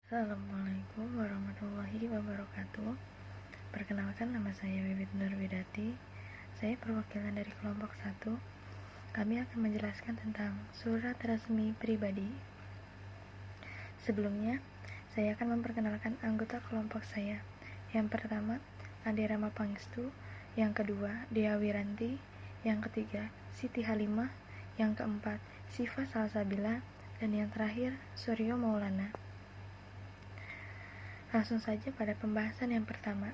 Assalamualaikum warahmatullahi wabarakatuh. Perkenalkan, nama saya Bibit Nurwidati. Saya perwakilan dari kelompok 1. Kami akan menjelaskan tentang surat resmi pribadi. Sebelumnya, saya akan memperkenalkan anggota kelompok saya. Yang pertama, Ade Rama Pangestu. Yang kedua, Dea Wiranti. Yang ketiga, Siti Halimah. Yang keempat, Sifa Salsabila. Dan yang terakhir, Suryo Maulana. Langsung saja pada pembahasan yang pertama,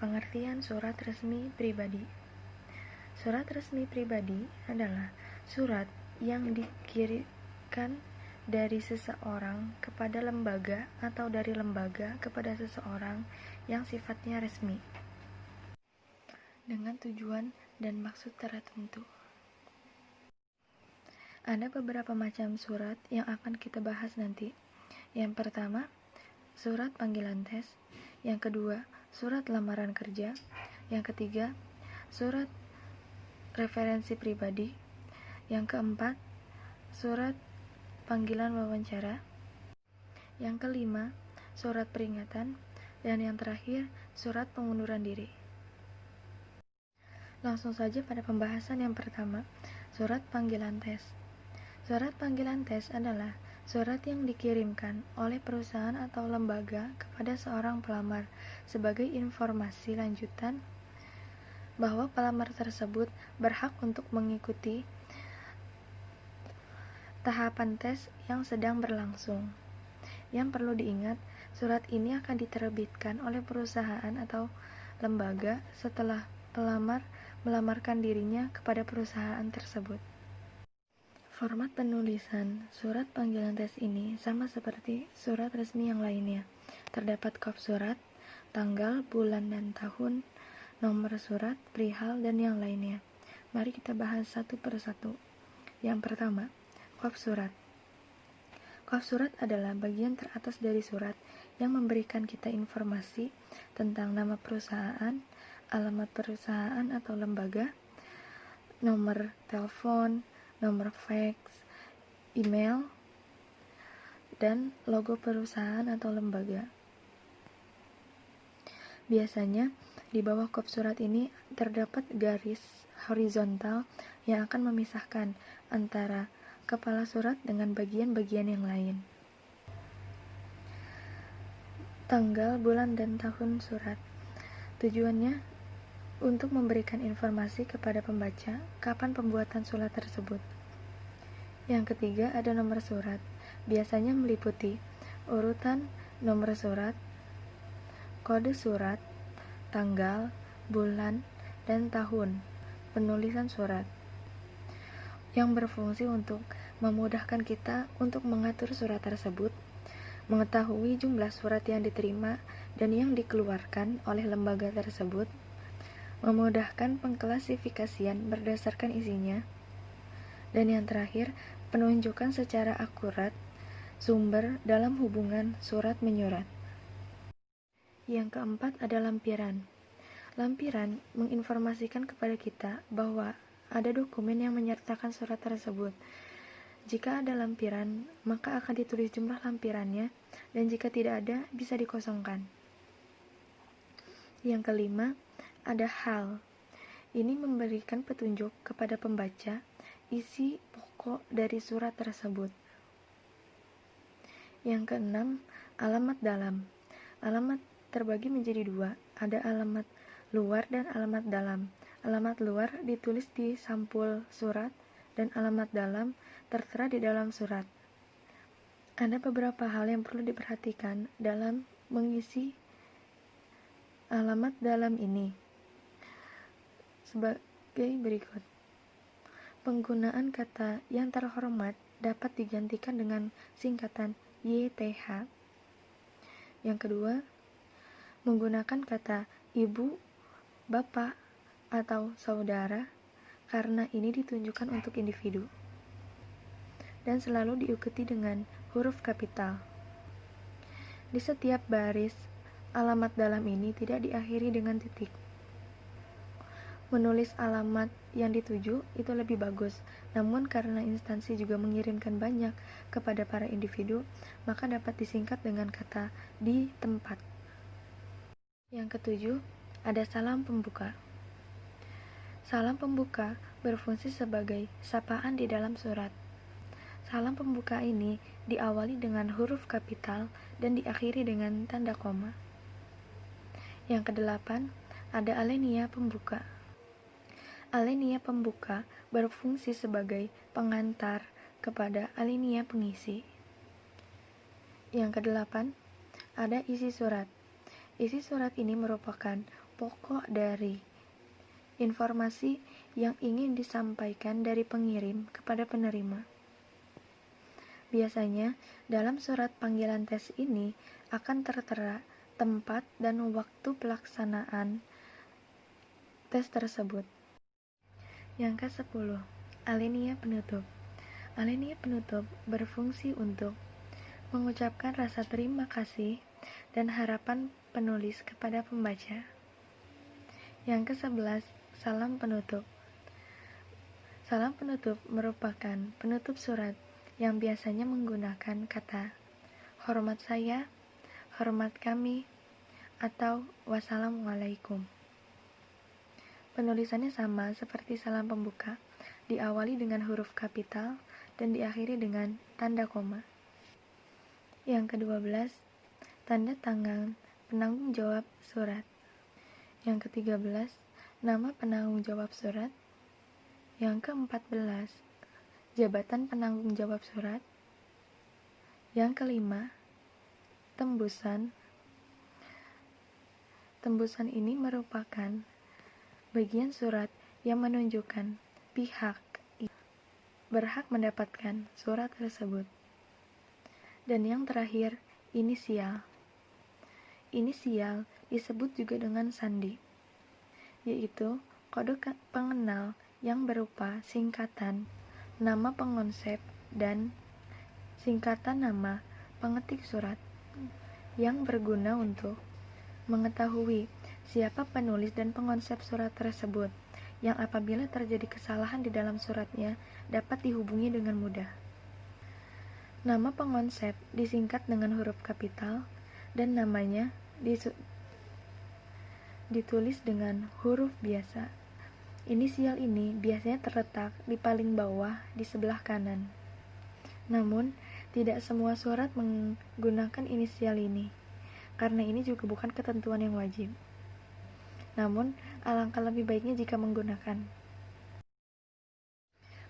pengertian surat resmi pribadi. Surat resmi pribadi adalah surat yang dikirimkan dari seseorang kepada lembaga atau dari lembaga kepada seseorang yang sifatnya resmi, dengan tujuan dan maksud tertentu. Ada beberapa macam surat yang akan kita bahas nanti. Yang pertama, surat panggilan tes. Yang kedua, surat lamaran kerja. Yang ketiga, surat referensi pribadi. Yang keempat, surat panggilan wawancara. Yang kelima, surat peringatan. Dan yang terakhir, surat pengunduran diri. Langsung saja pada pembahasan yang pertama, surat panggilan tes. Surat panggilan tes adalah surat yang dikirimkan oleh perusahaan atau lembaga kepada seorang pelamar sebagai informasi lanjutan bahwa pelamar tersebut berhak untuk mengikuti tahapan tes yang sedang berlangsung. Yang perlu diingat, surat ini akan diterbitkan oleh perusahaan atau lembaga setelah pelamar melamarkan dirinya kepada perusahaan tersebut. Format penulisan surat panggilan tes ini sama seperti surat resmi yang lainnya. Terdapat kop surat, tanggal, bulan, dan tahun, nomor surat, perihal, dan yang lainnya. Mari kita bahas satu persatu. Yang pertama, kop surat. Kop surat adalah bagian teratas dari surat yang memberikan kita informasi tentang nama perusahaan, alamat perusahaan atau lembaga, nomor telepon, nomor fax, email, dan logo perusahaan atau lembaga. Biasanya, di bawah kop surat ini terdapat garis horizontal yang akan memisahkan antara kepala surat dengan bagian-bagian yang lain. Tanggal, bulan, dan tahun surat. Tujuannya untuk memberikan informasi kepada pembaca kapan pembuatan surat tersebut. Yang ketiga, ada nomor surat. Biasanya meliputi urutan nomor surat, kode surat, tanggal, bulan, dan tahun penulisan surat, yang berfungsi untuk memudahkan kita untuk mengatur surat tersebut, mengetahui jumlah surat yang diterima dan yang dikeluarkan oleh lembaga tersebut, memudahkan pengklasifikasian berdasarkan isinya, dan yang terakhir, penunjukan secara akurat sumber dalam hubungan surat menyurat. Yang keempat ada lampiran. Lampiran menginformasikan kepada kita bahwa ada dokumen yang menyertakan surat tersebut. Jika ada lampiran, maka akan ditulis jumlah lampirannya, dan jika tidak ada, bisa dikosongkan. Yang kelima, ada hal. Ini memberikan petunjuk kepada pembaca isi pokok dari surat tersebut. Yang keenam, alamat dalam. Alamat terbagi menjadi dua, ada alamat luar dan alamat dalam. Alamat luar ditulis di sampul surat dan alamat dalam tertera di dalam surat. Ada beberapa hal yang perlu diperhatikan dalam mengisi alamat dalam ini, sebagai berikut. Penggunaan kata yang terhormat dapat digantikan dengan singkatan YTH. Yang kedua, menggunakan kata ibu, bapak, atau saudara karena ini ditunjukkan untuk individu, dan selalu diikuti dengan huruf kapital. Di setiap baris, alamat dalam ini tidak diakhiri dengan titik. Menulis alamat yang dituju itu lebih bagus, namun karena instansi juga mengirimkan banyak kepada para individu, maka dapat disingkat dengan kata di tempat. Yang ketujuh, ada salam pembuka. Salam pembuka berfungsi sebagai sapaan di dalam surat. Salam pembuka ini diawali dengan huruf kapital dan diakhiri dengan tanda koma. Yang kedelapan, ada alenia pembuka. Alenia pembuka berfungsi sebagai pengantar kepada alenia pengisi. Yang kedelapan, ada isi surat. Isi surat ini merupakan pokok dari informasi yang ingin disampaikan dari pengirim kepada penerima. Biasanya, dalam surat panggilan tes ini akan tertera tempat dan waktu pelaksanaan tes tersebut. Yang ke-10, alenia penutup. Alenia penutup berfungsi untuk mengucapkan rasa terima kasih dan harapan penulis kepada pembaca. Yang ke-11, salam penutup. Salam penutup merupakan penutup surat yang biasanya menggunakan kata hormat saya, hormat kami, atau wassalamualaikum. Penulisannya sama seperti salam pembuka, diawali dengan huruf kapital dan diakhiri dengan tanda koma. Yang ke-12, tanda tangan penanggung jawab surat. Yang ke-13, nama penanggung jawab surat. Yang ke-14, jabatan penanggung jawab surat. Yang ke-5, tembusan. Tembusan ini merupakan bagian surat yang menunjukkan pihak berhak mendapatkan surat tersebut. Dan yang terakhir, inisial. Inisial disebut juga dengan sandi, yaitu kode pengenal yang berupa singkatan nama pengonsep dan singkatan nama pengetik surat yang berguna untuk mengetahui siapa penulis dan pengonsep surat tersebut, yang apabila terjadi kesalahan di dalam suratnya dapat dihubungi dengan mudah. Nama pengonsep disingkat dengan huruf kapital dan namanya ditulis dengan huruf biasa. Inisial ini biasanya terletak di paling bawah di sebelah kanan. Namun, tidak semua surat menggunakan inisial ini, karena ini juga bukan ketentuan yang wajib. Namun, alangkah lebih baiknya jika menggunakan.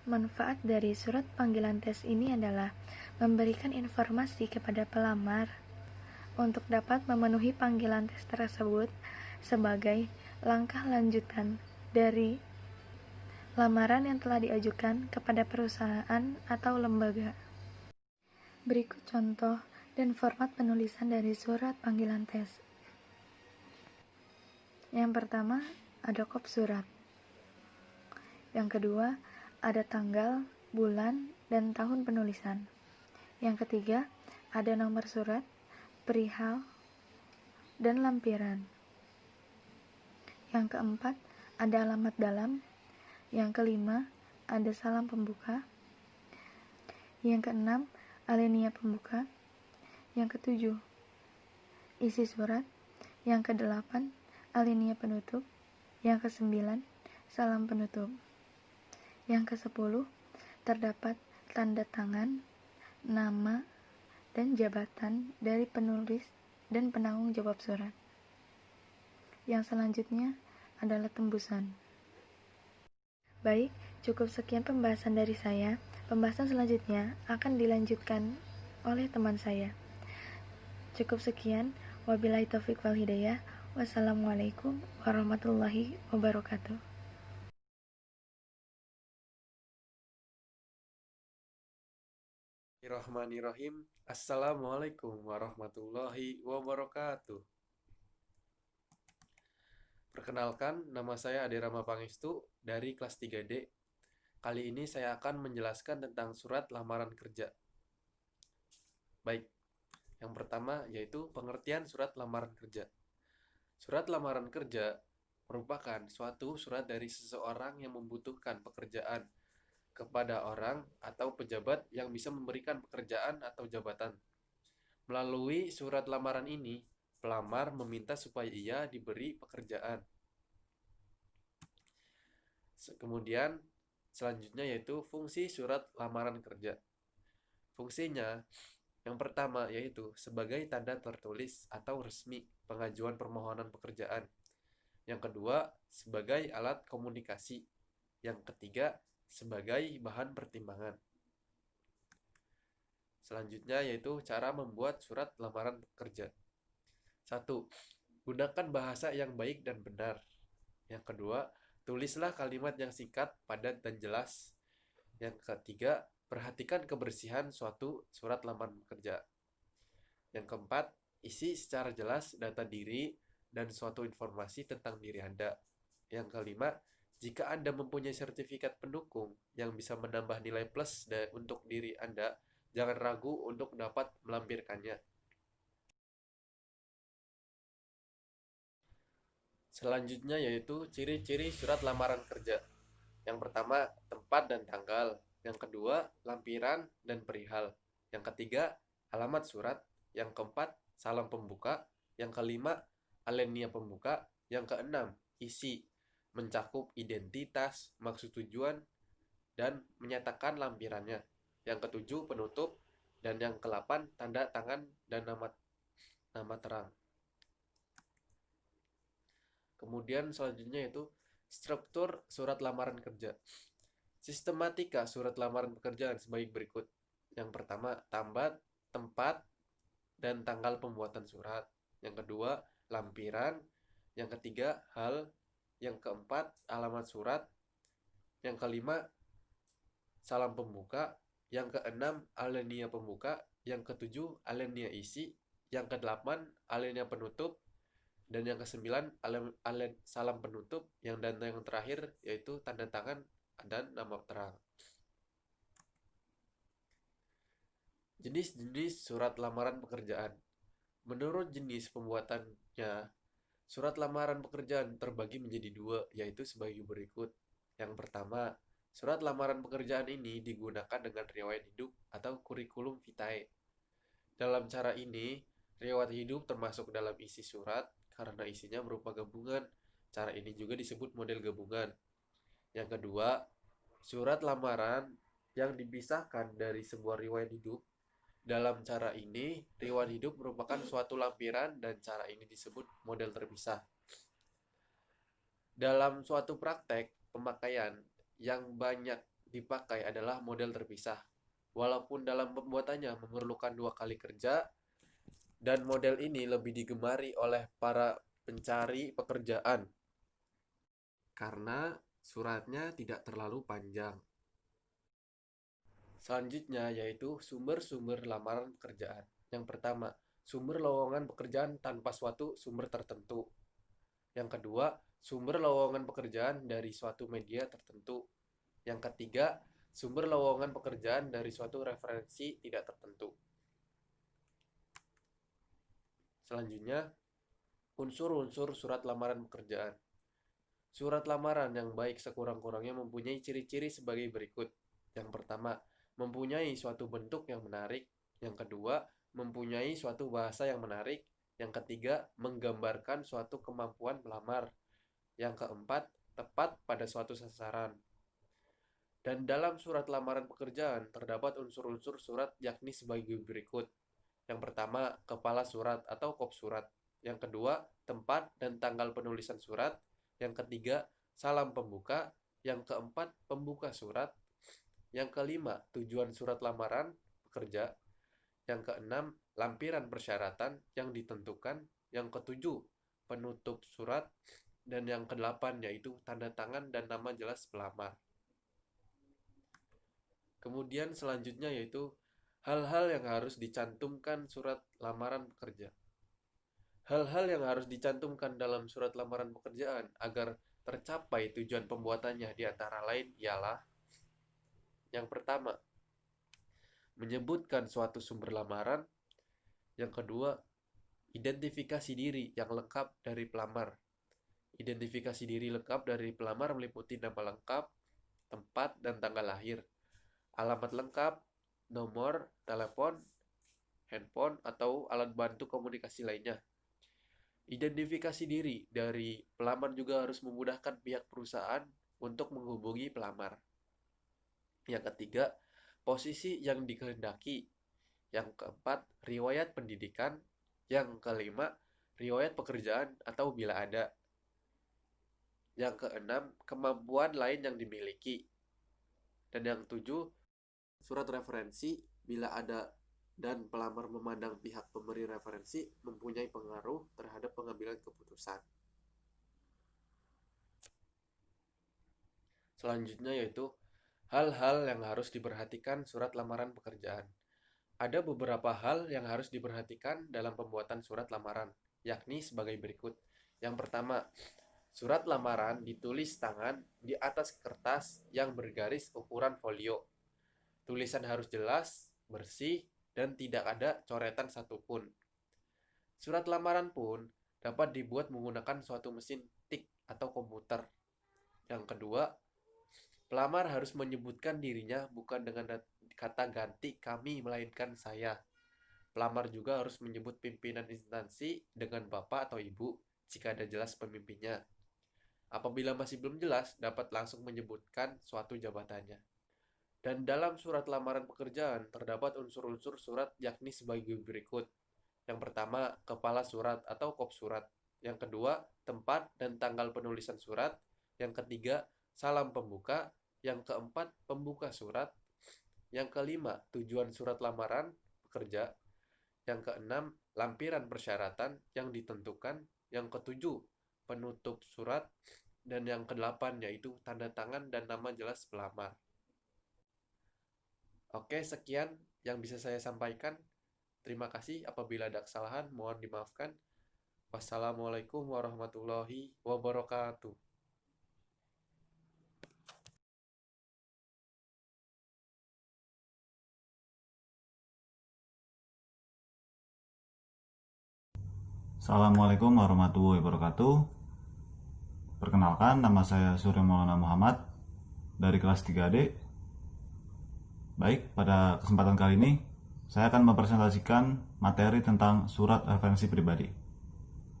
Manfaat dari surat panggilan tes ini adalah memberikan informasi kepada pelamar untuk dapat memenuhi panggilan tes tersebut sebagai langkah lanjutan dari lamaran yang telah diajukan kepada perusahaan atau lembaga. Berikut contoh dan format penulisan dari surat panggilan tes. Yang pertama, ada kop surat. Yang kedua, ada tanggal, bulan, dan tahun penulisan. Yang ketiga, ada nomor surat, perihal, dan lampiran. Yang keempat, ada alamat dalam. Yang kelima, ada salam pembuka. Yang keenam, alenia pembuka. Yang ketujuh, isi surat. Yang kedelapan, alenia penutup. Yang kesembilan, salam penutup. Yang kesepuluh, terdapat tanda tangan, nama, dan jabatan dari penulis dan penanggung jawab surat. Yang selanjutnya adalah tembusan. Baik, cukup sekian pembahasan dari saya. Pembahasan selanjutnya akan dilanjutkan oleh teman saya. Cukup sekian. Wabillahi taufiq wal hidayah. Wassalamualaikum warahmatullahi wabarakatuh. Bismillahirrahmanirrahim. Assalamualaikum warahmatullahi wabarakatuh. Perkenalkan, nama saya Ade Rama Pangestu dari kelas 3D. Kali ini saya akan menjelaskan tentang surat lamaran kerja. Baik, yang pertama yaitu pengertian surat lamaran kerja. Surat lamaran kerja merupakan suatu surat dari seseorang yang membutuhkan pekerjaan kepada orang atau pejabat yang bisa memberikan pekerjaan atau jabatan. Melalui surat lamaran ini, pelamar meminta supaya ia diberi pekerjaan. Kemudian selanjutnya yaitu fungsi surat lamaran kerja. Fungsinya yang pertama yaitu sebagai tanda tertulis atau resmi pengajuan permohonan pekerjaan. Yang kedua, sebagai alat komunikasi. Yang ketiga, sebagai bahan pertimbangan. Selanjutnya yaitu cara membuat surat lamaran pekerja. 1. Gunakan bahasa yang baik dan benar. Yang kedua, tulislah kalimat yang singkat, padat, dan jelas. Yang ketiga, perhatikan kebersihan suatu surat lamaran pekerja. Yang keempat, isi secara jelas data diri dan suatu informasi tentang diri Anda. Yang kelima, jika Anda mempunyai sertifikat pendukung yang bisa menambah nilai plus untuk diri Anda, jangan ragu untuk dapat melampirkannya. Selanjutnya yaitu ciri-ciri surat lamaran kerja. Yang pertama, tempat dan tanggal. Yang kedua, lampiran dan perihal. Yang ketiga, alamat surat. Yang keempat, salam pembuka. Yang kelima, alinea pembuka. Yang keenam, isi, mencakup identitas, maksud tujuan, dan menyatakan lampirannya. Yang ketujuh, penutup. Dan yang ke-8, tanda tangan dan nama terang. Kemudian selanjutnya yaitu struktur surat lamaran kerja. Sistematika surat lamaran pekerjaan sebagai berikut. Yang pertama, tempat, dan tanggal pembuatan surat. Yang kedua, lampiran. Yang ketiga, hal. Yang keempat, alamat surat. Yang kelima, salam pembuka. Yang keenam, alinea pembuka. Yang ketujuh, alinea isi. Yang kedelapan, alinea penutup. Dan yang kesembilan, salam penutup. Dan yang terakhir, yaitu tanda tangan dan nama terang. Jenis-jenis surat lamaran pekerjaan. Menurut jenis pembuatannya, surat lamaran pekerjaan terbagi menjadi dua, yaitu sebagai berikut. Yang pertama, surat lamaran pekerjaan ini digunakan dengan riwayat hidup atau kurikulum vitae. Dalam cara ini, riwayat hidup termasuk dalam isi surat karena isinya berupa gabungan. Cara ini juga disebut model gabungan. Yang kedua, surat lamaran yang dipisahkan dari sebuah riwayat hidup. Dalam cara ini, riwayat hidup merupakan suatu lampiran dan cara ini disebut model terpisah. Dalam suatu praktek pemakaian yang banyak dipakai adalah model terpisah. Walaupun dalam pembuatannya memerlukan 2 kali kerja, dan model ini lebih digemari oleh para pencari pekerjaan karena suratnya tidak terlalu panjang. Selanjutnya yaitu sumber-sumber lamaran pekerjaan. Yang pertama, sumber lowongan pekerjaan tanpa suatu sumber tertentu. Yang kedua, sumber lowongan pekerjaan dari suatu media tertentu. Yang ketiga, sumber lowongan pekerjaan dari suatu referensi tidak tertentu. Selanjutnya, unsur-unsur surat lamaran pekerjaan. Surat lamaran yang baik sekurang-kurangnya mempunyai ciri-ciri sebagai berikut. Yang pertama, mempunyai suatu bentuk yang menarik. Yang kedua, mempunyai suatu bahasa yang menarik. Yang ketiga, menggambarkan suatu kemampuan pelamar. Yang keempat, tepat pada suatu sasaran. Dan dalam surat lamaran pekerjaan terdapat unsur-unsur surat yakni sebagai berikut. Yang pertama, kepala surat atau kop surat. Yang kedua, tempat dan tanggal penulisan surat. Yang ketiga, salam pembuka. Yang keempat, pembuka surat. Yang kelima, tujuan surat lamaran pekerja. Yang keenam, lampiran persyaratan yang ditentukan. Yang ketujuh, penutup surat. Dan yang kedelapan yaitu tanda tangan dan nama jelas pelamar. Kemudian selanjutnya yaitu hal-hal yang harus dicantumkan surat lamaran pekerja. Hal-hal yang harus dicantumkan dalam surat lamaran pekerjaan agar tercapai tujuan pembuatannya di antara lain ialah: yang pertama, menyebutkan suatu sumber lamaran. Yang kedua, identifikasi diri yang lengkap dari pelamar. Identifikasi diri lengkap dari pelamar meliputi nama lengkap, tempat, dan tanggal lahir, alamat lengkap, nomor telepon, handphone, atau alat bantu komunikasi lainnya. Identifikasi diri dari pelamar juga harus memudahkan pihak perusahaan untuk menghubungi pelamar. Yang ketiga, posisi yang dikehendaki. Yang keempat, riwayat pendidikan. Yang kelima, riwayat pekerjaan atau bila ada. Yang keenam, kemampuan lain yang dimiliki. Dan yang ketujuh, surat referensi bila ada dan pelamar memandang pihak pemberi referensi mempunyai pengaruh terhadap pengambilan keputusan. Selanjutnya yaitu hal-hal yang harus diperhatikan surat lamaran pekerjaan. Ada beberapa hal yang harus diperhatikan dalam pembuatan surat lamaran, yakni sebagai berikut. Yang pertama, surat lamaran ditulis tangan di atas kertas yang bergaris ukuran folio. Tulisan harus jelas, bersih, dan tidak ada coretan satupun. Surat lamaran pun dapat dibuat menggunakan suatu mesin tik atau komputer. Yang kedua, pelamar harus menyebutkan dirinya bukan dengan kata ganti kami, melainkan saya. Pelamar juga harus menyebut pimpinan instansi dengan bapak atau ibu jika ada jelas pemimpinnya. Apabila masih belum jelas, dapat langsung menyebutkan suatu jabatannya. Dan dalam surat lamaran pekerjaan terdapat unsur-unsur surat yakni sebagai berikut. Yang pertama, kepala surat atau kop surat. Yang kedua, tempat dan tanggal penulisan surat. Yang ketiga, salam pembuka. Yang keempat, pembuka surat. Yang kelima, tujuan surat lamaran pekerja. Yang keenam, lampiran persyaratan yang ditentukan. Yang ketujuh, penutup surat. Dan yang kedelapan, yaitu tanda tangan dan nama jelas pelamar. Oke, sekian yang bisa saya sampaikan. Terima kasih. Apabila ada kesalahan, mohon dimaafkan. Wassalamualaikum warahmatullahi wabarakatuh. Assalamualaikum warahmatullahi wabarakatuh. Perkenalkan, nama saya Surya Maulana Muhammad dari kelas 3D. Baik, pada kesempatan kali ini saya akan mempresentasikan materi tentang surat referensi pribadi.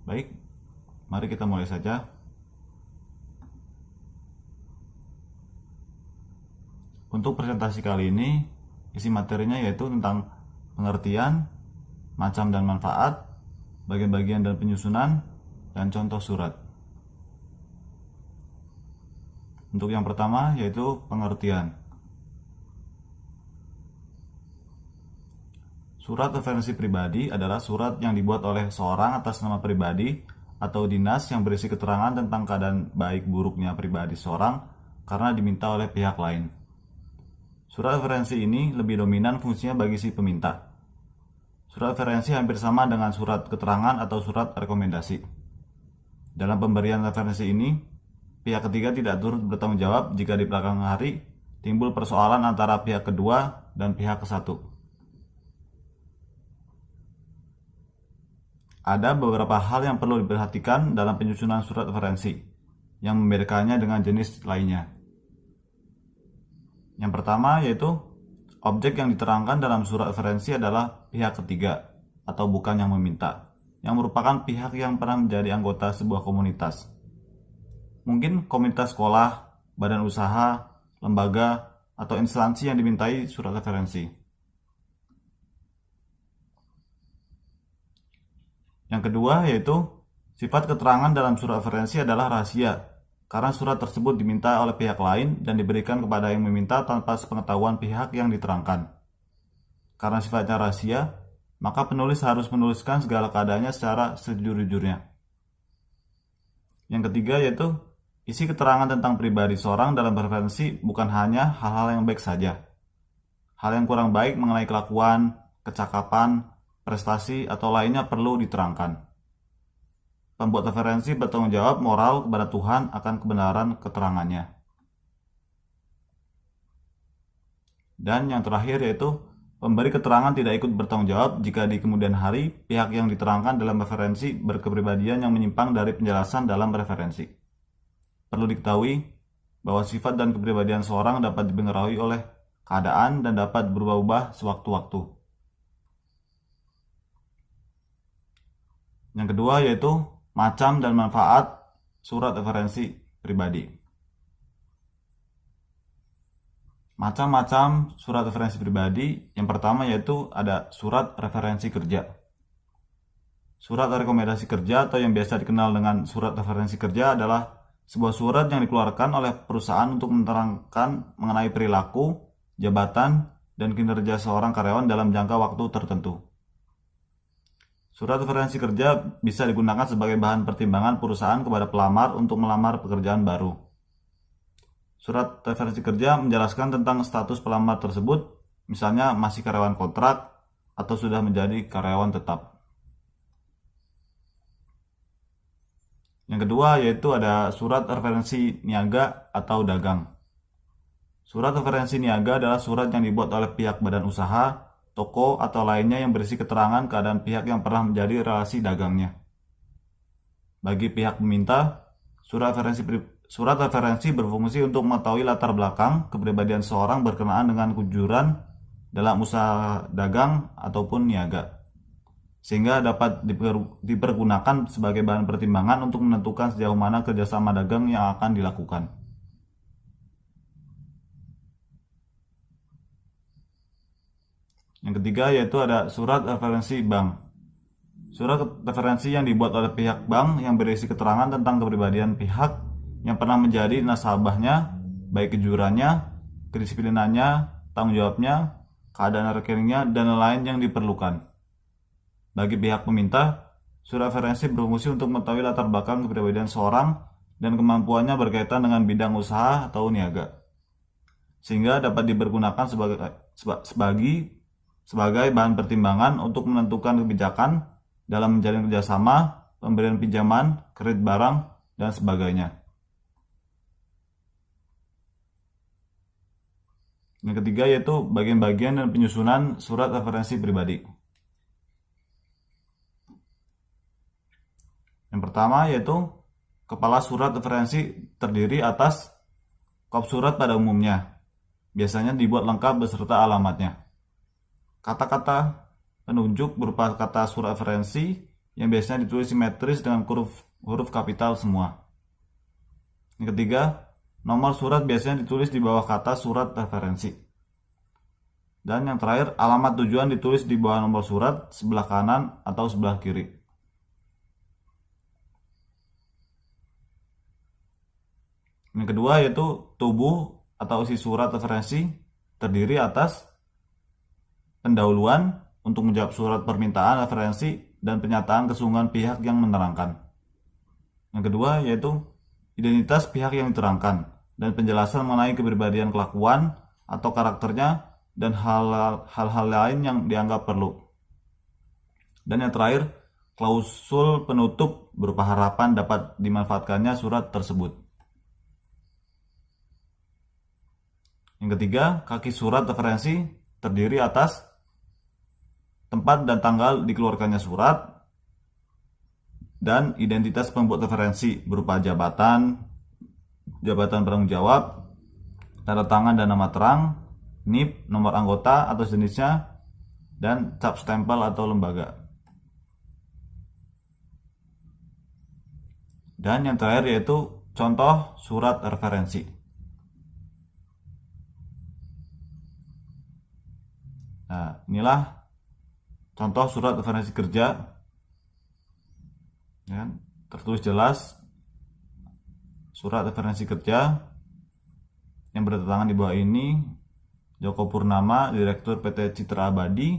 Baik, mari kita mulai saja. Untuk presentasi kali ini, isi materinya yaitu tentang pengertian, macam dan manfaat, bagian-bagian dan penyusunan, dan contoh surat. Untuk yang pertama yaitu pengertian. Surat referensi pribadi adalah surat yang dibuat oleh seorang atas nama pribadi atau dinas yang berisi keterangan tentang keadaan baik buruknya pribadi seorang karena diminta oleh pihak lain. Surat referensi ini lebih dominan fungsinya bagi si peminta. Surat referensi hampir sama dengan surat keterangan atau surat rekomendasi. Dalam pemberian referensi ini, pihak ketiga tidak turut bertanggung jawab jika di belakang hari timbul persoalan antara pihak kedua dan pihak kesatu. Ada beberapa hal yang perlu diperhatikan dalam penyusunan surat referensi yang membedakannya dengan jenis lainnya. Yang pertama yaitu objek yang diterangkan dalam surat referensi adalah pihak ketiga atau bukan yang meminta, yang merupakan pihak yang pernah menjadi anggota sebuah komunitas. Mungkin komunitas sekolah, badan usaha, lembaga, atau instansi yang dimintai surat referensi. Yang kedua yaitu sifat keterangan dalam surat referensi adalah rahasia, karena surat tersebut diminta oleh pihak lain dan diberikan kepada yang meminta tanpa sepengetahuan pihak yang diterangkan. Karena sifatnya rahasia, maka penulis harus menuliskan segala keadaannya secara sejujur-jujurnya. Yang ketiga yaitu isi keterangan tentang pribadi seorang dalam referensi bukan hanya hal-hal yang baik saja. Hal yang kurang baik mengenai kelakuan, kecakapan, prestasi, atau lainnya perlu diterangkan. Pembuat referensi bertanggung jawab moral kepada Tuhan akan kebenaran keterangannya. Dan yang terakhir yaitu pemberi keterangan tidak ikut bertanggung jawab jika di kemudian hari pihak yang diterangkan dalam referensi berkepribadian yang menyimpang dari penjelasan dalam referensi. perlu diketahui bahwa sifat dan kepribadian seorang dapat dipengaruhi oleh keadaan dan dapat berubah-ubah sewaktu-waktu. Yang kedua yaitu macam dan manfaat surat referensi pribadi. Macam-macam surat referensi pribadi. Yang pertama yaitu ada surat referensi kerja. Surat rekomendasi kerja atau yang biasa dikenal dengan surat referensi kerja adalah sebuah surat yang dikeluarkan oleh perusahaan untuk menerangkan mengenai perilaku, jabatan, dan kinerja seorang karyawan dalam jangka waktu tertentu. Surat referensi kerja bisa digunakan sebagai bahan pertimbangan perusahaan kepada pelamar untuk melamar pekerjaan baru. Surat referensi kerja menjelaskan tentang status pelamar tersebut, misalnya masih karyawan kontrak atau sudah menjadi karyawan tetap. Yang kedua yaitu ada surat referensi niaga atau dagang. Surat referensi niaga adalah surat yang dibuat oleh pihak badan usaha, toko, atau lainnya yang berisi keterangan keadaan pihak yang pernah menjadi relasi dagangnya. Bagi pihak peminta, surat referensi berfungsi untuk mengetahui latar belakang kepribadian seorang berkenaan dengan kejujuran dalam usaha dagang ataupun niaga, sehingga dapat dipergunakan sebagai bahan pertimbangan untuk menentukan sejauh mana kerjasama dagang yang akan dilakukan. Yang ketiga yaitu ada surat referensi bank. Surat referensi yang dibuat oleh pihak bank yang berisi keterangan tentang kepribadian pihak yang pernah menjadi nasabahnya, baik kejujurannya, kedisiplinannya, tanggung jawabnya, keadaan rekeningnya, dan lain yang diperlukan. Bagi pihak peminta, surat referensi berfungsi untuk mengetahui latar belakang kepribadian seorang dan kemampuannya berkaitan dengan bidang usaha atau niaga, sehingga dapat dipergunakan sebagai bahan pertimbangan untuk menentukan kebijakan dalam menjalin kerjasama, pemberian pinjaman, kredit barang, dan sebagainya. Yang ketiga yaitu bagian-bagian dan penyusunan surat referensi pribadi. Yang pertama yaitu kepala surat referensi terdiri atas kop surat pada umumnya. Biasanya dibuat lengkap beserta alamatnya. Kata-kata penunjuk berupa kata surat referensi yang biasanya ditulis simetris dengan huruf kapital semua. Yang ketiga, nomor surat biasanya ditulis di bawah kata surat referensi. Dan yang terakhir, alamat tujuan ditulis di bawah nomor surat sebelah kanan atau sebelah kiri. Yang kedua yaitu tubuh atau isi surat referensi terdiri atas pendahuluan untuk menjawab surat permintaan referensi dan pernyataan kesungguhan pihak yang menerangkan. Yang kedua yaitu identitas pihak yang diterangkan dan penjelasan mengenai kepribadian kelakuan atau karakternya dan hal-hal lain yang dianggap perlu. Dan yang terakhir, klausul penutup berupa harapan dapat dimanfaatkannya surat tersebut. Yang ketiga, kaki surat referensi terdiri atas tempat dan tanggal dikeluarkannya surat dan identitas pembuat referensi berupa jabatan penanggung jawab, tanda tangan dan nama terang, NIP, nomor anggota atau jenisnya, dan cap stempel atau lembaga. Dan yang terakhir yaitu contoh surat referensi. Nah, inilah contoh surat referensi kerja. Ya, tertulis jelas surat referensi kerja yang bertentangan di bawah ini. Joko Purnama, Direktur PT Citra Abadi,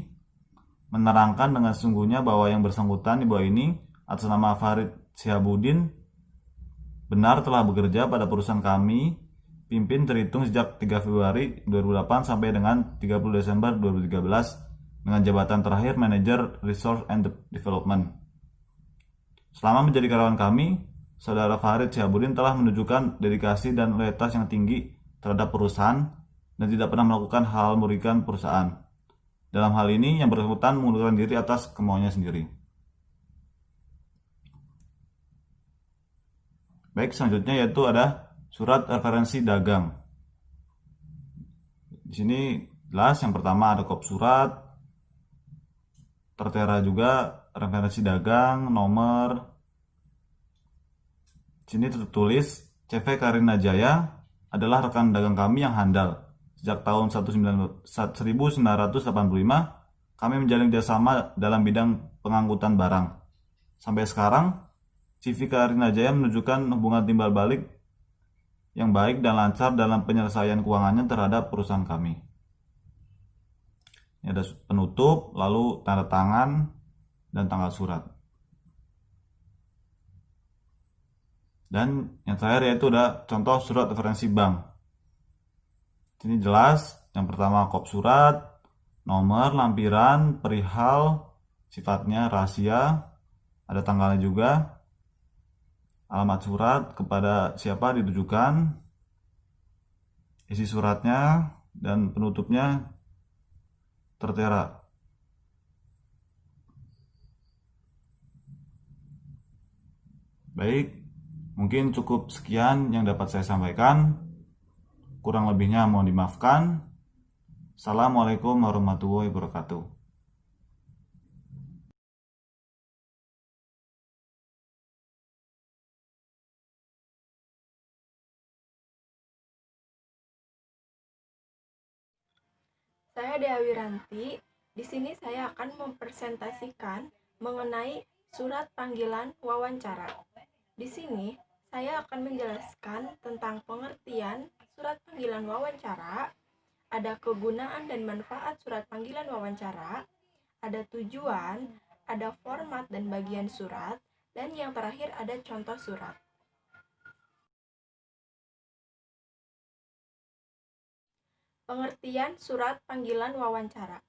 menerangkan dengan sesungguhnya bahwa yang bersangkutan di bawah ini atas nama Farid Syihabuddin benar telah bekerja pada perusahaan kami pimpin terhitung sejak 3 Februari 2008 sampai dengan 30 Desember 2013 dengan jabatan terakhir Manager Resource and Development. Selama menjadi karyawan kami, Saudara Farid Syihabuddin telah menunjukkan dedikasi dan loyalitas yang tinggi terhadap perusahaan dan tidak pernah melakukan hal merugikan perusahaan. Dalam hal ini, yang bersangkutan mengundurkan diri atas kemauannya sendiri. Baik, selanjutnya yaitu ada surat referensi dagang. Di sini jelas yang pertama ada kop surat, tertera juga referensi dagang, nomor. Di sini tertulis CV Karina Jaya adalah rekan dagang kami yang handal. Sejak tahun 1985, kami menjalin kerjasama dalam bidang pengangkutan barang. Sampai sekarang, CV Karina Jaya menunjukkan hubungan timbal balik yang baik dan lancar dalam penyelesaian keuangannya terhadap perusahaan kami. Ini ada penutup, lalu tanda tangan, dan tanggal surat. Dan yang terakhir yaitu ada contoh surat referensi bank. Ini jelas, yang pertama kop surat, nomor, lampiran, perihal, sifatnya rahasia, ada tanggalnya juga, alamat surat kepada siapa ditujukan, isi suratnya, dan penutupnya tertera. Baik, mungkin cukup sekian yang dapat saya sampaikan. Kurang lebihnya mohon dimaafkan. Assalamualaikum warahmatullahi wabarakatuh. Saya Dea Wiranti. Di sini saya akan mempresentasikan mengenai surat panggilan wawancara. Di sini saya akan menjelaskan tentang pengertian surat panggilan wawancara, ada kegunaan dan manfaat surat panggilan wawancara, ada tujuan, ada format dan bagian surat, dan yang terakhir ada contoh surat. Pengertian surat panggilan wawancara.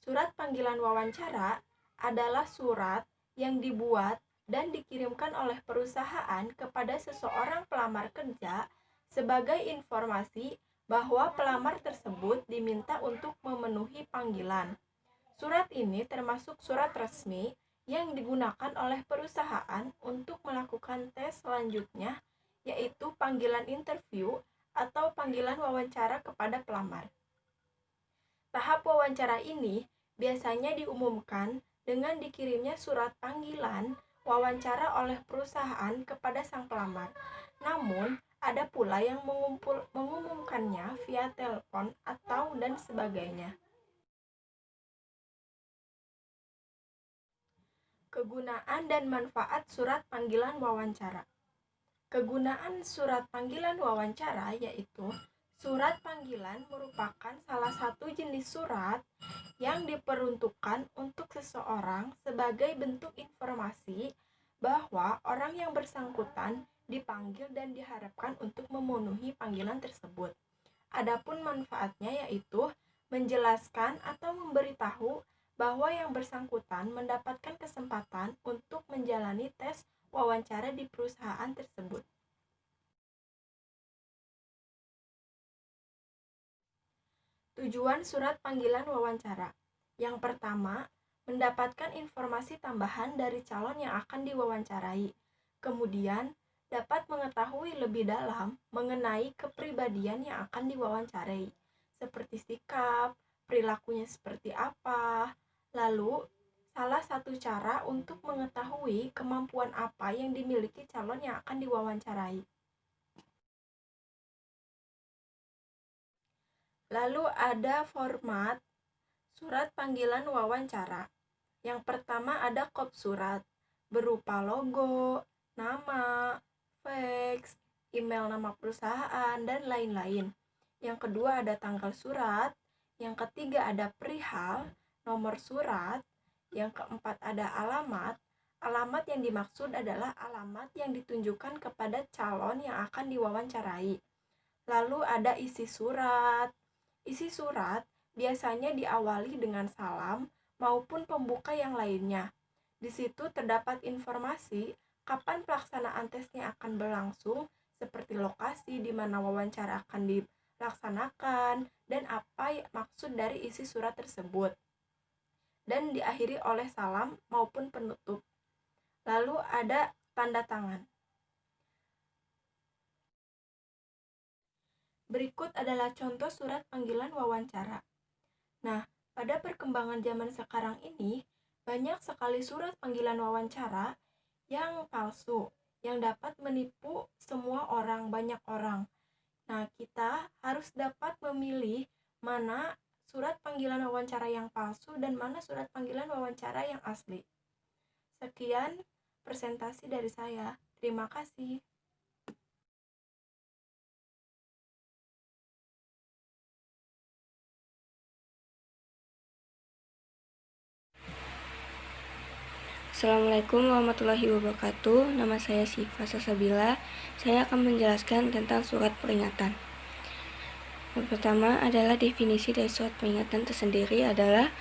Surat panggilan wawancara adalah surat yang dibuat dan dikirimkan oleh perusahaan kepada seseorang pelamar kerja sebagai informasi bahwa pelamar tersebut diminta untuk memenuhi panggilan. Surat ini termasuk surat resmi yang digunakan oleh perusahaan untuk melakukan tes selanjutnya, yaitu panggilan interview atau panggilan wawancara kepada pelamar. Tahap wawancara ini biasanya diumumkan dengan dikirimnya surat panggilan wawancara oleh perusahaan kepada sang pelamar. Namun, ada pula yang mengumumkannya via telepon atau dan sebagainya. Kegunaan dan manfaat surat panggilan wawancara. Kegunaan surat panggilan wawancara yaitu surat panggilan merupakan salah satu jenis surat yang diperuntukkan untuk seseorang sebagai bentuk informasi bahwa orang yang bersangkutan dipanggil dan diharapkan untuk memenuhi panggilan tersebut. Adapun manfaatnya yaitu menjelaskan atau memberitahu bahwa yang bersangkutan mendapatkan kesempatan untuk menjalani tes wawancara di perusahaan tersebut. Tujuan surat panggilan wawancara. Yang pertama, mendapatkan informasi tambahan dari calon yang akan diwawancarai. Kemudian, dapat mengetahui lebih dalam mengenai kepribadian yang akan diwawancarai, seperti sikap, perilakunya seperti apa. Lalu, salah satu cara untuk mengetahui kemampuan apa yang dimiliki calon yang akan diwawancarai. Lalu ada format surat panggilan wawancara. Yang pertama ada kop surat, berupa logo, nama, fax, email nama perusahaan, dan lain-lain. Yang kedua ada tanggal surat. Yang ketiga ada perihal, nomor surat. Yang keempat ada alamat. Alamat yang dimaksud adalah alamat yang ditunjukkan kepada calon yang akan diwawancarai. Lalu ada isi surat. Isi surat biasanya diawali dengan salam maupun pembuka yang lainnya. Di situ terdapat informasi kapan pelaksanaan tesnya akan berlangsung, seperti lokasi di mana wawancara akan dilaksanakan, dan apa maksud dari isi surat tersebut. Dan diakhiri oleh salam maupun penutup. Lalu ada tanda tangan. Berikut adalah contoh surat panggilan wawancara. Nah, pada perkembangan zaman sekarang ini, banyak sekali surat panggilan wawancara yang palsu, yang dapat menipu semua orang, banyak orang. Nah, kita harus dapat memilih mana surat panggilan wawancara yang palsu dan mana surat panggilan wawancara yang asli. Sekian presentasi dari saya. Terima kasih. Assalamualaikum warahmatullahi wabarakatuh. Nama saya Siva Sasabila. Saya akan menjelaskan tentang surat peringatan. Yang pertama adalah definisi dari surat peringatan tersendiri adalah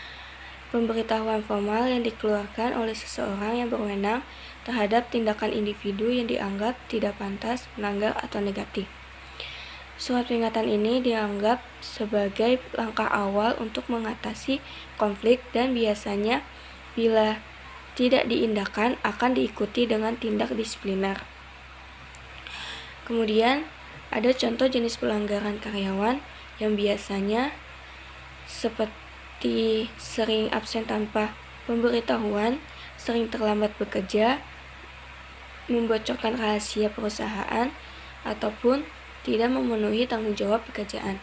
pemberitahuan formal yang dikeluarkan oleh seseorang yang berwenang terhadap tindakan individu yang dianggap tidak pantas, melanggar, atau negatif. Surat peringatan ini dianggap sebagai langkah awal untuk mengatasi konflik dan biasanya bila tidak diindahkan akan diikuti dengan tindak disipliner. Kemudian ada contoh jenis pelanggaran karyawan yang biasanya seperti sering absen tanpa pemberitahuan, sering terlambat bekerja, membocorkan rahasia perusahaan, ataupun tidak memenuhi tanggung jawab pekerjaan.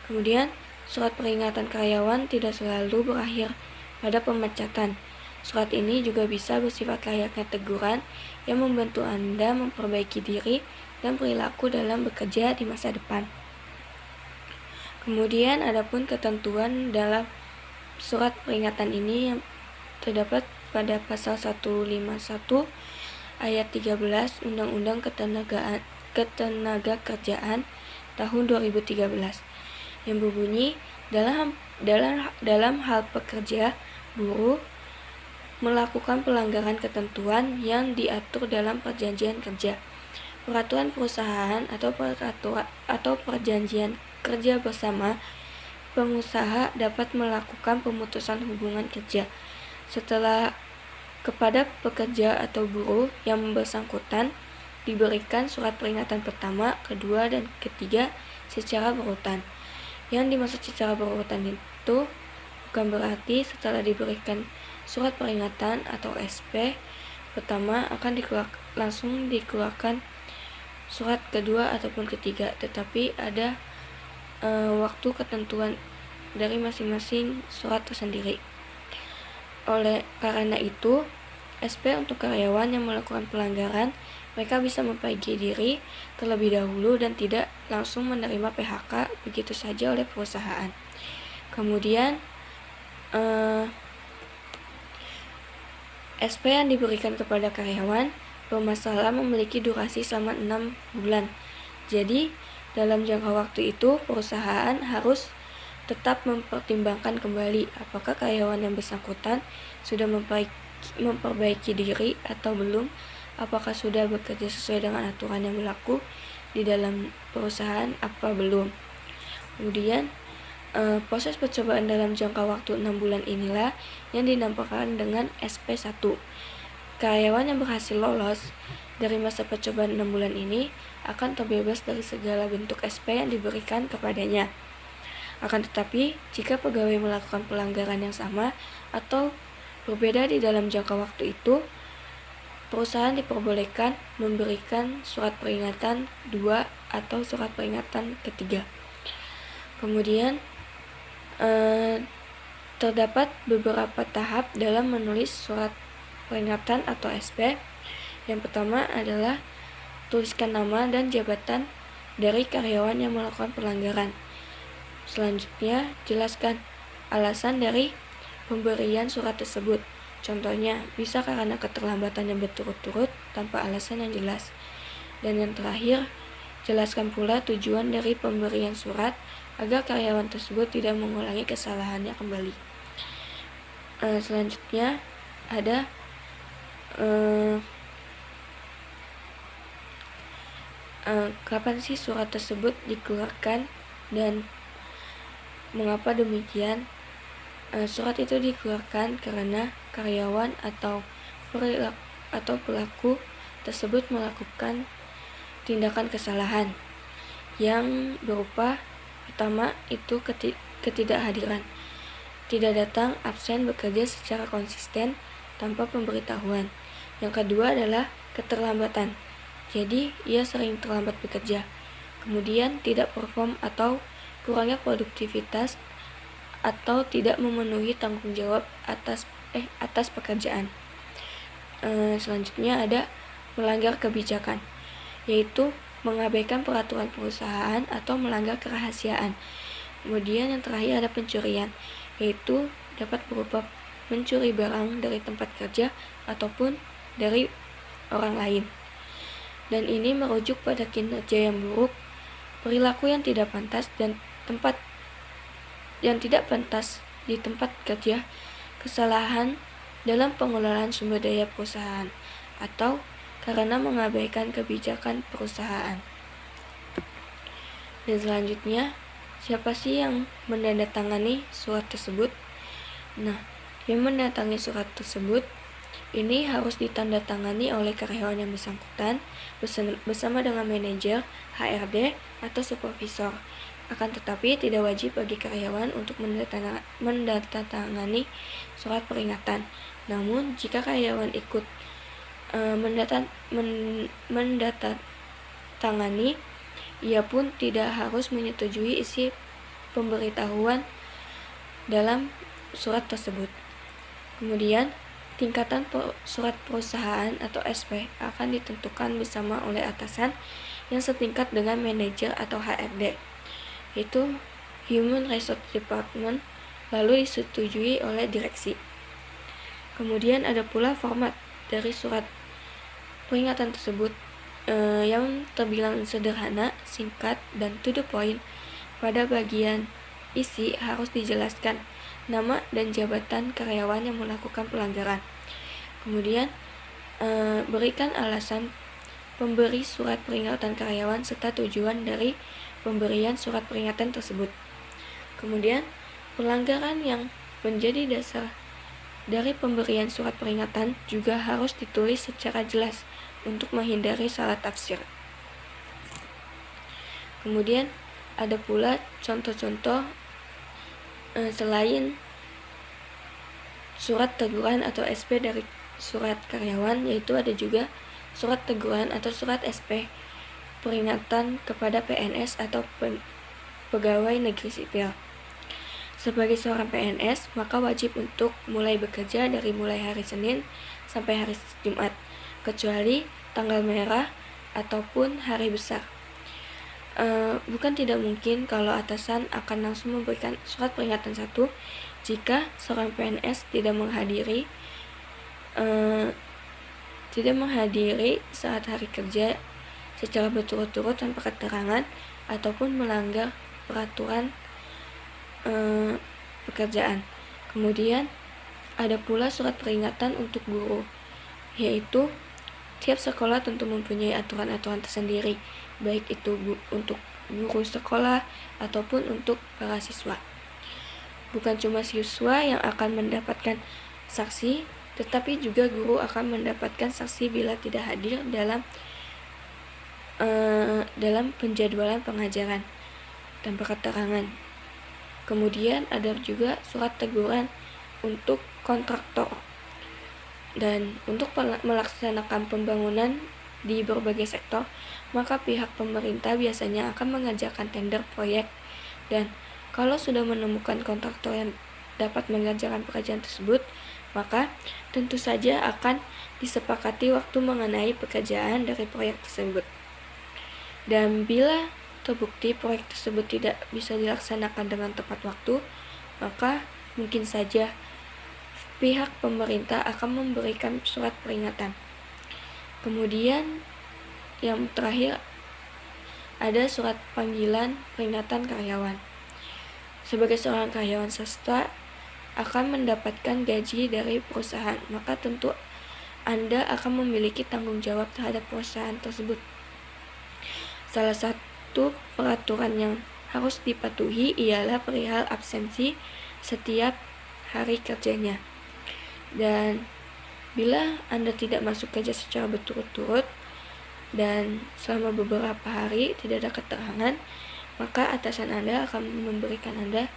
Kemudian surat peringatan karyawan tidak selalu berakhir pada pemecatan. Surat ini juga bisa bersifat layaknya teguran yang membantu Anda memperbaiki diri dan perilaku dalam bekerja di masa depan. Kemudian adapun ketentuan dalam surat peringatan ini yang terdapat pada pasal 151 ayat 13 Undang-Undang Ketenagakerjaan tahun 2013 yang berbunyi dalam hal pekerja, buruh melakukan pelanggaran ketentuan yang diatur dalam perjanjian kerja, peraturan perusahaan atau perjanjian kerja bersama, pengusaha dapat melakukan pemutusan hubungan kerja setelah kepada pekerja atau buruh yang bersangkutan diberikan surat peringatan pertama, kedua, dan ketiga secara berurutan. Yang dimaksud secara berurutan itu bukan berarti setelah diberikan surat peringatan atau SP pertama akan langsung dikeluarkan surat kedua ataupun ketiga, tetapi ada waktu ketentuan dari masing-masing surat tersendiri. Oleh karena itu, SP untuk karyawan yang melakukan pelanggaran, mereka bisa memperbaiki diri terlebih dahulu dan tidak langsung menerima PHK begitu saja oleh perusahaan. Kemudian SP yang diberikan kepada karyawan bermasalah memiliki durasi selama 6 bulan. Jadi, dalam jangka waktu itu, perusahaan harus tetap mempertimbangkan kembali apakah karyawan yang bersangkutan sudah memperbaiki diri atau belum, apakah sudah bekerja sesuai dengan aturan yang berlaku di dalam perusahaan apa belum. Kemudian, proses percobaan dalam jangka waktu 6 bulan inilah yang dinamakan dengan SP1. Karyawan yang berhasil lolos dari masa percobaan 6 bulan ini akan terbebas dari segala bentuk SP yang diberikan kepadanya. Akan tetapi, jika pegawai melakukan pelanggaran yang sama atau berbeda di dalam jangka waktu itu, perusahaan diperbolehkan memberikan surat peringatan 2 atau surat peringatan ketiga. Kemudian, terdapat beberapa tahap dalam menulis surat peringatan atau SP. Yang pertama adalah tuliskan nama dan jabatan dari karyawan yang melakukan pelanggaran. Selanjutnya, jelaskan alasan dari pemberian surat tersebut. Contohnya, bisa karena keterlambatan yang berturut-turut tanpa alasan yang jelas. Dan yang terakhir, jelaskan pula tujuan dari pemberian surat agar karyawan tersebut tidak mengulangi kesalahannya kembali. Selanjutnya ada kapan sih surat tersebut dikeluarkan dan mengapa demikian. Surat itu dikeluarkan karena karyawan atau pelaku tersebut melakukan tindakan kesalahan. yang berupa pertama itu ketidakhadiran, tidak datang, absen, bekerja secara konsisten tanpa pemberitahuan. Yang kedua adalah keterlambatan, jadi ia sering terlambat bekerja. Kemudian tidak perform atau kurangnya produktivitas atau tidak memenuhi tanggung jawab atas pekerjaan. Selanjutnya ada melanggar kebijakan, yaitu mengabaikan peraturan perusahaan atau melanggar kerahasiaan. Kemudian yang terakhir ada pencurian, yaitu dapat berupa mencuri barang dari tempat kerja ataupun dari orang lain. Dan ini merujuk pada kinerja yang buruk, perilaku yang tidak pantas di tempat kerja, kesalahan dalam pengelolaan sumber daya perusahaan, atau karena mengabaikan kebijakan perusahaan. Dan selanjutnya, siapa sih yang menandatangani surat tersebut? Nah, yang mendatangi surat tersebut ini harus ditandatangani oleh karyawan yang bersangkutan bersama dengan manajer, HRD, atau supervisor. Akan tetapi tidak wajib bagi karyawan untuk menandatangani surat peringatan. Namun jika karyawan ikut menandatangani, ia pun tidak harus menyetujui isi pemberitahuan dalam surat tersebut. Kemudian tingkatan surat perusahaan atau SP akan ditentukan bersama oleh atasan yang setingkat dengan manajer atau HRD, yaitu Human Resource Department, lalu disetujui oleh direksi. Kemudian ada pula format dari surat peringatan tersebut yang terbilang sederhana, singkat, dan to the point. Pada bagian isi harus dijelaskan nama dan jabatan karyawan yang melakukan pelanggaran. Kemudian berikan alasan pemberi surat peringatan karyawan serta tujuan dari pemberian surat peringatan tersebut. Kemudian pelanggaran yang menjadi dasar dari pemberian surat peringatan juga harus ditulis secara jelas untuk menghindari salah tafsir. Kemudian ada pula contoh-contoh selain surat teguran atau SP dari surat karyawan, yaitu ada juga surat teguran atau surat SP peringatan kepada PNS atau pegawai negeri sipil. Sebagai seorang PNS, maka wajib untuk mulai bekerja dari mulai hari Senin sampai hari Jumat, kecuali tanggal merah ataupun hari besar. Bukan tidak mungkin kalau atasan akan langsung memberikan surat peringatan 1 jika seorang PNS tidak menghadiri saat hari kerja secara berturut-turut tanpa keterangan ataupun melanggar peraturan pekerjaan. Kemudian ada pula surat peringatan untuk guru, yaitu tiap sekolah tentu mempunyai aturan-aturan tersendiri, baik itu untuk guru sekolah ataupun untuk para siswa. Bukan cuma siswa yang akan mendapatkan saksi, tetapi juga guru akan mendapatkan saksi bila tidak hadir dalam penjadwalan pengajaran tanpa keterangan. Kemudian ada juga surat teguran untuk kontraktor. Dan untuk melaksanakan pembangunan di berbagai sektor, maka pihak pemerintah biasanya akan mengerjakan tender proyek, dan kalau sudah menemukan kontraktor yang dapat mengerjakan pekerjaan tersebut, maka tentu saja akan disepakati waktu mengenai pekerjaan dari proyek tersebut. Dan bila terbukti proyek tersebut tidak bisa dilaksanakan dengan tepat waktu, maka mungkin saja pihak pemerintah akan memberikan surat peringatan. Kemudian yang terakhir ada surat panggilan peringatan karyawan. Sebagai seorang karyawan swasta akan mendapatkan gaji dari perusahaan, maka tentu Anda akan memiliki tanggung jawab terhadap perusahaan tersebut. Salah satu peraturan yang harus dipatuhi ialah perihal absensi setiap hari kerjanya. Dan bila Anda tidak masuk kerja secara berturut-turut, dan selama beberapa hari tidak ada keterangan, maka atasan Anda akan memberikan Anda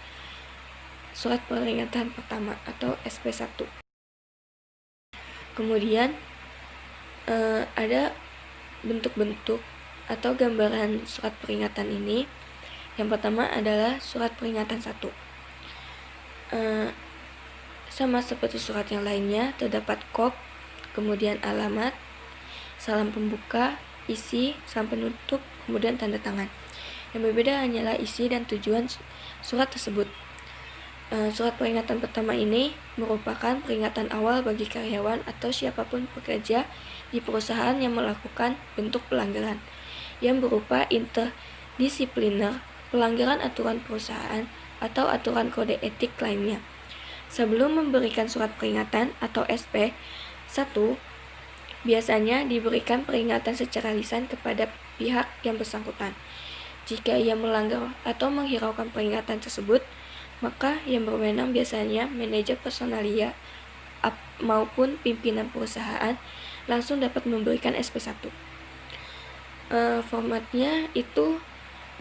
surat peringatan pertama atau SP1. Kemudian ada bentuk-bentuk atau gambaran surat peringatan ini. Yang pertama adalah surat peringatan 1. Sama seperti surat yang lainnya, terdapat kop, kemudian alamat, salam pembuka, isi, salam penutup, kemudian tanda tangan. Yang berbeda hanyalah isi dan tujuan surat tersebut. Surat peringatan pertama ini merupakan peringatan awal bagi karyawan atau siapapun pekerja di perusahaan yang melakukan bentuk pelanggaran yang berupa interdisipliner, pelanggaran aturan perusahaan, atau aturan kode etik lainnya. Sebelum memberikan surat peringatan atau SP1, biasanya diberikan peringatan secara lisan kepada pihak yang bersangkutan. Jika ia melanggar atau menghiraukan peringatan tersebut, maka yang berwenang biasanya manajer personalia maupun pimpinan perusahaan langsung dapat memberikan SP1. Formatnya itu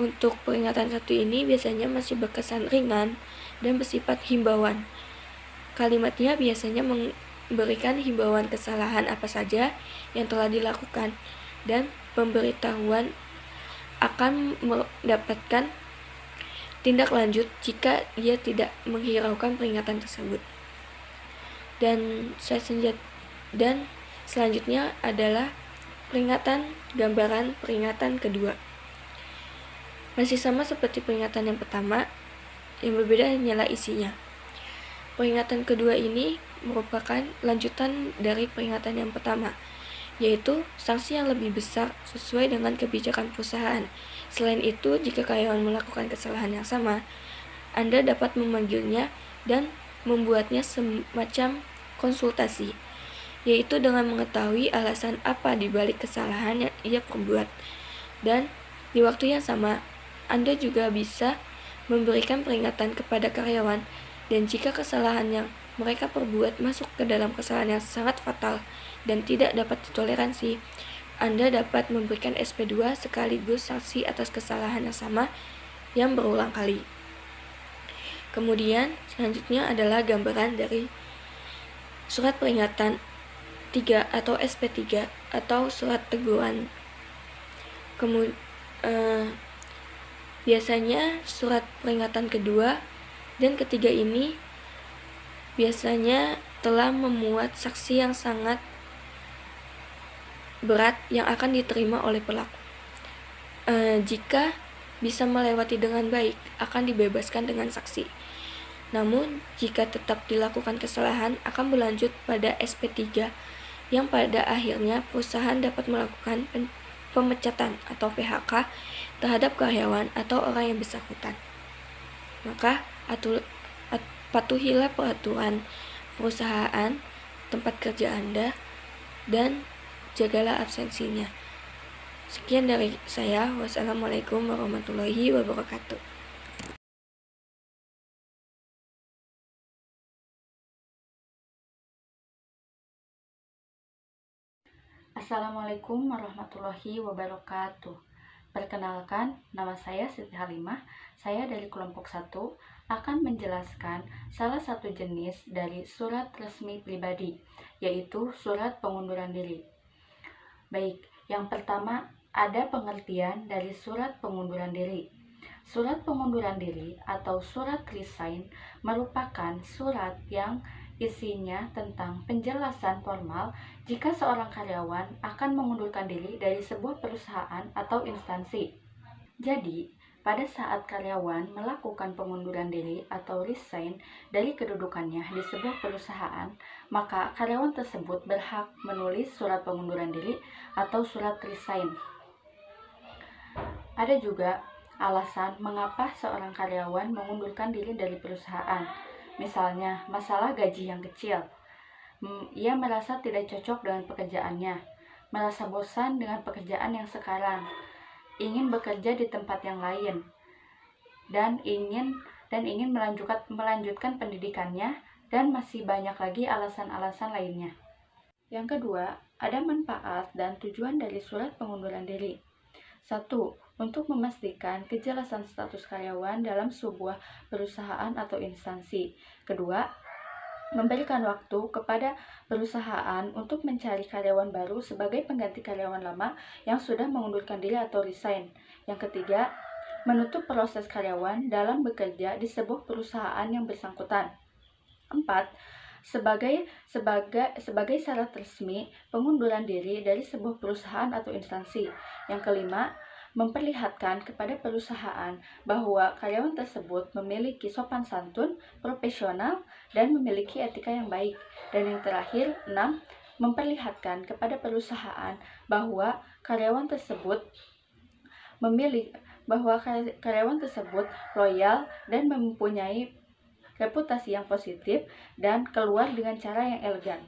untuk peringatan 1 ini biasanya masih berkesan ringan dan bersifat himbauan. Kalimatnya biasanya memberikan himbauan kesalahan apa saja yang telah dilakukan dan pemberitahuan akan mendapatkan tindak lanjut jika ia tidak menghiraukan peringatan tersebut. Dan selanjutnya adalah peringatan gambaran peringatan kedua. Masih sama seperti peringatan yang pertama, yang berbeda hanyalah isinya. Peringatan kedua ini merupakan lanjutan dari peringatan yang pertama, yaitu sanksi yang lebih besar sesuai dengan kebijakan perusahaan. Selain itu, jika karyawan melakukan kesalahan yang sama, Anda dapat memanggilnya dan membuatnya semacam konsultasi, yaitu dengan mengetahui alasan apa di balik kesalahan yang ia perbuat. Dan di waktu yang sama, Anda juga bisa memberikan peringatan kepada karyawan, dan jika kesalahan yang mereka perbuat masuk ke dalam kesalahan yang sangat fatal dan tidak dapat ditoleransi, Anda dapat memberikan SP2 sekaligus sanksi atas kesalahan yang sama yang berulang kali. Kemudian selanjutnya adalah gambaran dari surat peringatan 3 atau SP3 atau surat teguran. Biasanya surat peringatan kedua dan ketiga ini biasanya telah memuat saksi yang sangat berat yang akan diterima oleh pelaku. Jika bisa melewati dengan baik, akan dibebaskan dengan saksi. Namun, jika tetap dilakukan kesalahan, akan berlanjut pada SP3, yang pada akhirnya perusahaan dapat melakukan pemecatan atau PHK terhadap karyawan atau orang yang bersangkutan. Maka, patuhilah peraturan perusahaan tempat kerja Anda dan jagalah absensinya. Sekian dari saya. Wassalamualaikum warahmatullahi wabarakatuh. Assalamualaikum warahmatullahi wabarakatuh. Perkenalkan, nama saya Siti Halimah. Saya dari kelompok 1 akan menjelaskan salah satu jenis dari surat resmi pribadi, yaitu surat pengunduran diri. Baik, yang pertama ada pengertian dari surat pengunduran diri. Surat pengunduran diri atau surat resign merupakan surat yang isinya tentang penjelasan formal jika seorang karyawan akan mengundurkan diri dari sebuah perusahaan atau instansi. Jadi, pada saat karyawan melakukan pengunduran diri atau resign dari kedudukannya di sebuah perusahaan, maka karyawan tersebut berhak menulis surat pengunduran diri atau surat resign. Ada juga alasan mengapa seorang karyawan mengundurkan diri dari perusahaan. Misalnya, masalah gaji yang kecil. Ia merasa tidak cocok dengan pekerjaannya, merasa bosan dengan pekerjaan yang sekarang, ingin bekerja di tempat yang lain, dan ingin melanjutkan pendidikannya, dan masih banyak lagi alasan-alasan lainnya. Yang kedua, Ada manfaat dan tujuan dari surat pengunduran diri. 1. Untuk memastikan kejelasan status karyawan dalam sebuah perusahaan atau instansi. Kedua, memberikan waktu kepada perusahaan untuk mencari karyawan baru sebagai pengganti karyawan lama yang sudah mengundurkan diri atau resign. Yang ketiga, menutup proses karyawan dalam bekerja di sebuah perusahaan yang bersangkutan. 4. Sebagai syarat resmi pengunduran diri dari sebuah perusahaan atau instansi. Yang kelima, memperlihatkan kepada perusahaan bahwa karyawan tersebut memiliki sopan santun, profesional, dan memiliki etika yang baik. Dan yang terakhir, 6. Memperlihatkan kepada perusahaan bahwa karyawan tersebut loyal dan mempunyai reputasi yang positif dan keluar dengan cara yang elegan.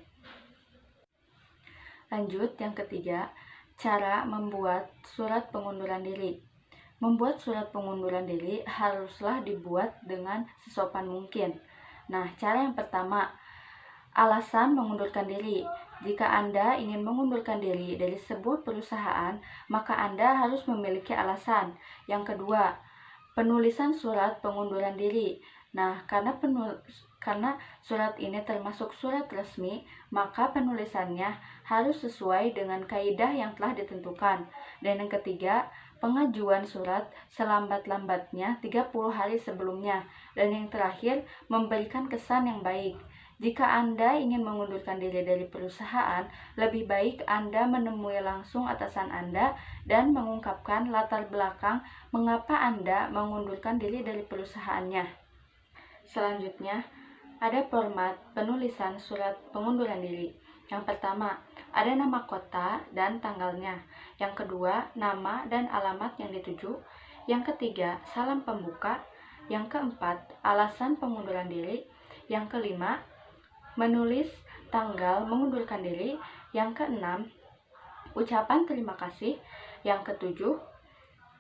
Lanjut, yang ketiga, cara membuat surat pengunduran diri. Membuat surat pengunduran diri haruslah dibuat dengan sesopan mungkin. Nah, cara yang pertama, alasan mengundurkan diri. Jika Anda ingin mengundurkan diri dari sebuah perusahaan, maka Anda harus memiliki alasan. Yang kedua, penulisan surat pengunduran diri. Nah, karena surat ini termasuk surat resmi, maka penulisannya harus sesuai dengan kaidah yang telah ditentukan. Dan yang ketiga, pengajuan surat selambat-lambatnya 30 hari sebelumnya. Dan yang terakhir, memberikan kesan yang baik. Jika Anda ingin mengundurkan diri dari perusahaan, lebih baik Anda menemui langsung atasan Anda dan mengungkapkan latar belakang mengapa Anda mengundurkan diri dari perusahaannya. Selanjutnya, ada format penulisan surat pengunduran diri. Yang pertama, ada nama kota dan tanggalnya. Yang kedua, nama dan alamat yang dituju. Yang ketiga, salam pembuka. Yang keempat, alasan pengunduran diri. Yang kelima, menulis tanggal mengundurkan diri. Yang keenam, ucapan terima kasih. Yang ketujuh,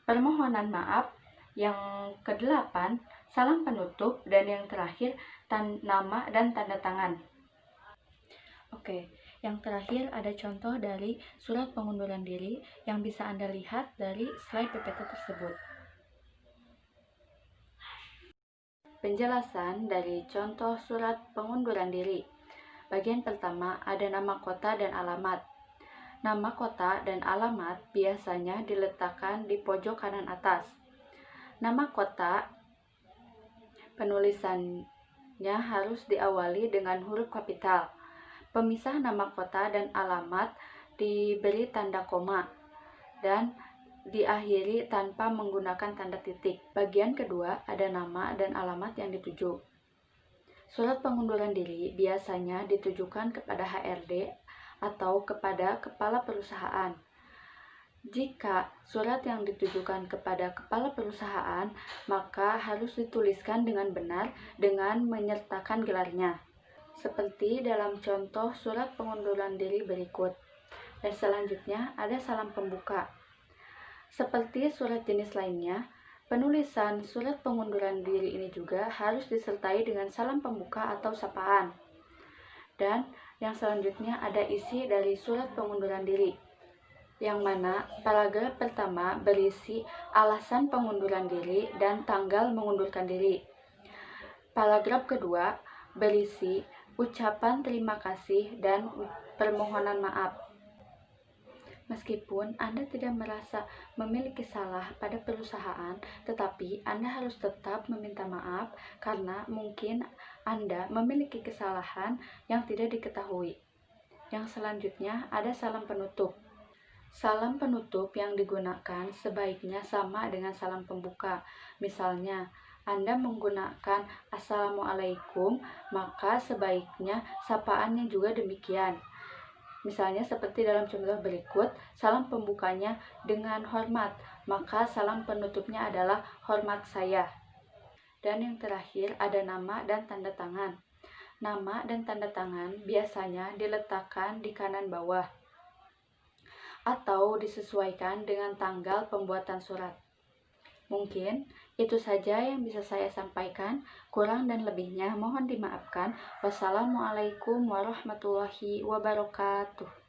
permohonan maaf. Yang kedelapan, salam penutup. Dan yang terakhir, nama dan tanda tangan. Oke, yang terakhir ada contoh dari surat pengunduran diri yang bisa Anda lihat dari slide PPT tersebut. Penjelasan dari contoh surat pengunduran diri. Bagian pertama ada nama kota dan alamat. Nama kota dan alamat biasanya diletakkan di pojok kanan atas. Nama kota, penulisannya harus diawali dengan huruf kapital. Pemisah nama kota dan alamat diberi tanda koma dan diakhiri tanpa menggunakan tanda titik. Bagian kedua ada nama dan alamat yang dituju. Surat pengunduran diri biasanya ditujukan kepada HRD atau kepada kepala perusahaan. Jika surat yang ditujukan kepada kepala perusahaan, maka harus dituliskan dengan benar dengan menyertakan gelarnya. Seperti dalam contoh surat pengunduran diri berikut. Dan selanjutnya ada salam pembuka. Seperti surat jenis lainnya, penulisan surat pengunduran diri ini juga harus disertai dengan salam pembuka atau sapaan. Dan yang selanjutnya ada isi dari surat pengunduran diri, yang mana paragraf pertama berisi alasan pengunduran diri dan tanggal mengundurkan diri. Paragraf kedua berisi ucapan terima kasih dan permohonan maaf. Meskipun Anda tidak merasa memiliki salah pada perusahaan, tetapi Anda harus tetap meminta maaf karena mungkin Anda memiliki kesalahan yang tidak diketahui. Yang selanjutnya ada salam penutup. Salam penutup yang digunakan sebaiknya sama dengan salam pembuka. Misalnya, Anda menggunakan Assalamualaikum, maka sebaiknya sapaannya juga demikian. Misalnya seperti dalam contoh berikut, salam pembukanya dengan hormat, maka salam penutupnya adalah hormat saya. Dan yang terakhir ada nama dan tanda tangan. Nama dan tanda tangan biasanya diletakkan di kanan bawah atau disesuaikan dengan tanggal pembuatan surat. Mungkin itu saja yang bisa saya sampaikan. Kurang dan lebihnya mohon dimaafkan. Wassalamualaikum warahmatullahi wabarakatuh.